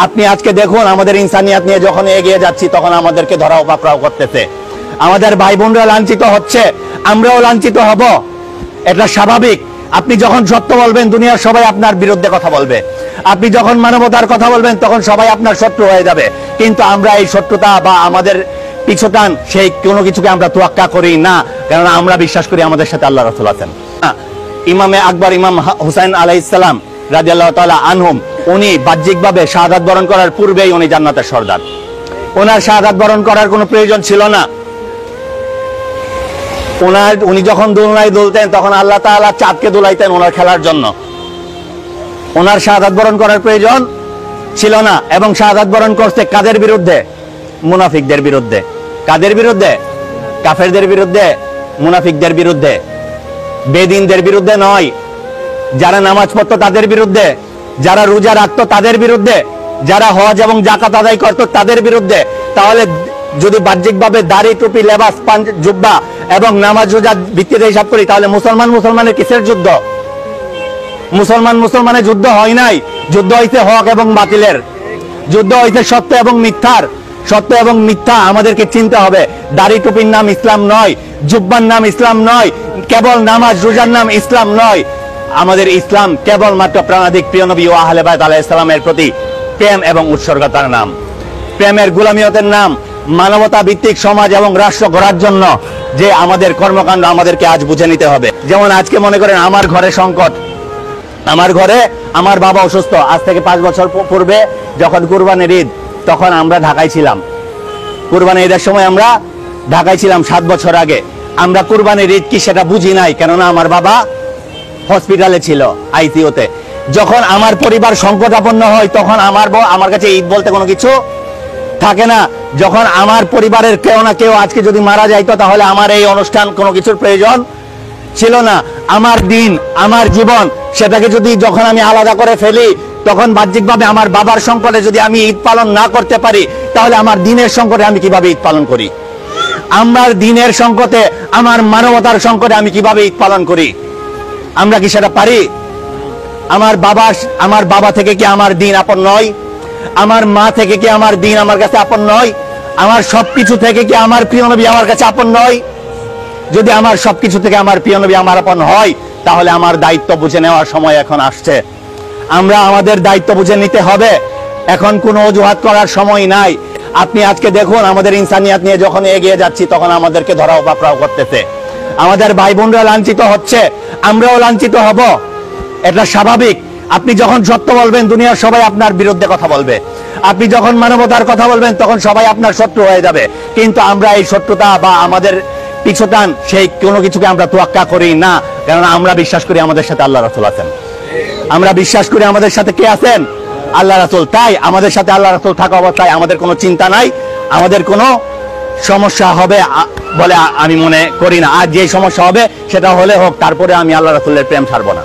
আপনি আজকে দেখুন আমাদের ইনসানিয়াত নিয়ে যখন এগিয়ে যাচ্ছি তখন আমাদেরকে ধরা পাকড়াও করতেছে। আমাদের ভাই বোনরা লাঞ্ছিত হচ্ছে, আমরাও লাঞ্ছিত হব, এটা স্বাভাবিক। আপনি যখন সত্য বলবেন দুনিয়ার সবাই আপনার বিরুদ্ধে কথা বলবে, আপনি যখন মানবতার কথা বলবেন তখন সবাই আপনার শত্রু হয়ে যাবে। কিন্তু আমরা এই শত্রুতা বা আমাদের পিছুটান সেই কোনো কিছুকে আমরা তোয়াক্কা করি না, কারণ আমরা বিশ্বাস করি আমাদের সাথে আল্লাহ রাসূল আছেন। ইমামে আকবর ইমাম হুসাইন আলাইহিস সালাম রাদিয়াল্লাহু তাআলা আনহুম, উনি বাহ্যিকভাবে শাহাদাত বরণ করার পূর্বেই উনি জান্নাতের সর্দার। ওনার শাহাদাত বরণ করার কোনো প্রয়োজন ছিল না। উনি যখন দোলনায় দুলতেন তখন আল্লাহ তাআলা চাঁদকে দুলাইতেন ওনার খেলার জন্য। ওনার শাহাদাত বরণ করার প্রয়োজন ছিল না। এবং শাহাদাত বরণ করতে কাদের বিরুদ্ধে? মুনাফিকদের বিরুদ্ধে। কাদের বিরুদ্ধে? কাফেরদের বিরুদ্ধে, মুনাফিকদের বিরুদ্ধে, বেদিনদের বিরুদ্ধে নয়। যারা নামাজ পড়তো তাদের বিরুদ্ধে, যারা রোজা রাখতো তাদের বিরুদ্ধে, যারা হজ এবং যাকাত আদায় করতো তাদের বিরুদ্ধে। তাহলে যদি বাহ্যিকভাবে দাড়ি, টুপি, লেবাস, জুব্বা এবং নামাজ রোজার ভিত্তিতে হিসাব করি, তাহলে মুসলমানের কিসের যুদ্ধ? মুসলমানের যুদ্ধ হয় নাই। যুদ্ধ হইছে হক এবং বাতিলের, যুদ্ধ হইছে সত্য এবং মিথ্যার। সত্য এবং মিথ্যা আমাদেরকে চিনতে হবে। দাড়ি টুপির নাম ইসলাম নয়, জুব্বার নাম ইসলাম নয়, কেবল নামাজ রোজার নাম ইসলাম নয়। আমাদের ইসলাম কেবলমাত্র প্রাণাধিক প্রিয় নবী ও আহলে বাইত আলাইহিস সালামের প্রতি প্রেম এবং উৎসর্গতার নাম, প্রেমের গোলামিয়তের নাম, মানবতা ভিত্তিক সমাজ এবং রাষ্ট্র গড়ার জন্য যে আমাদের কর্মকাণ্ড আমাদেরকে আজ বুঝে নিতে হবে। যেমন আজকে মনে করেন আমার ঘরে সংকট, আমার ঘরে আমার বাবা অসুস্থ। আজ থেকে 5 বছর পূর্বে যখন কুরবানির ঈদ, তখন আমরা ঢাকায় ছিলাম। কুরবানির ঈদের সময় আমরা ঢাকায় ছিলাম 7 বছর আগে। আমরা কুরবানির ঈদ কি সেটা বুঝি নাই, কেননা আমার বাবা হসপিটালে ছিল, আইসিইউতে। যখন আমার পরিবার সংকটাপন্ন হয় তখন আমার কাছে ঈদ বলতে কোনো কিছু থাকে না। যখন আমার পরিবারের কেউ না কেউ আজকে যদি মারা যাইতো, তাহলে আমার এই অনুষ্ঠান কোনো কিছুর প্রয়োজন ছিল না। আমার দিন, আমার জীবন, সেটাকে যদি যখন আমি আলাদা করে ফেলি, তখন বাহ্যিকভাবে আমার বাবার সংকটে যদি আমি ঈদ পালন না করতে পারি, তাহলে আমার দিনের সংকটে আমি কিভাবে ঈদ পালন করি? আমার দিনের সংকটে, আমার মানবতার সংকটে আমি কিভাবে ঈদ পালন করি? আমরা কি সেটা পারি? আমার বাবা থেকে কি আমার দিন আপন নয়? আমার মা থেকে কি আমার দিন আমার কাছে আপন নয়? আমার সবকিছু থেকে কি আমার প্রিয় নবী আমার কাছে আপন নয়? যদি আমার সবকিছু থেকে আমার প্রিয় নবী আমার আপন হয়, তাহলে আমার দায়িত্ব বুঝে নেওয়ার সময় এখন আসছে। আমরা আমাদের দায়িত্ব বুঝে নিতে হবে। এখন কোনো অজুহাত করার সময় নাই। আপনি আজকে দেখুন আমাদের ইনসানিয়াত নিয়ে যখন এগিয়ে যাচ্ছি তখন আমাদেরকে ধরা পাকড়াও করতেছে। আমাদের ভাই বোনরা লাঞ্ছিত হচ্ছে, আমরাও লাঞ্ছিত হব, এটা স্বাভাবিক। আপনি যখন সত্য বলবেন দুনিয়ার সবাই আপনার বিরুদ্ধে কথা বলবে, আপনি যখন মানবতার কথা বলবেন তখন সবাই আপনার শত্রু হয়ে যাবে। কিন্তু আমরা এই শত্রুতা বা আমাদের পিছুটান সেই কোনো কিছুকে আমরা তোয়াক্কা করি না, কারণ আমরা বিশ্বাস করি আমাদের সাথে আল্লাহ রাসূল আছেন। আমরা বিশ্বাস করি আমাদের সাথে কে আছেন? আল্লাহ রাসূল। তাই আমাদের সাথে আল্লাহ রাসূল থাকা অবস্থায় আমাদের কোনো চিন্তা নাই, আমাদের কোনো সমস্যা হবে বলে আমি মনে করি না। আর যে সমস্যা হবে সেটা হলে হোক, তারপরে আমি আল্লাহ রাসূলের প্রেম ছাড়বো না।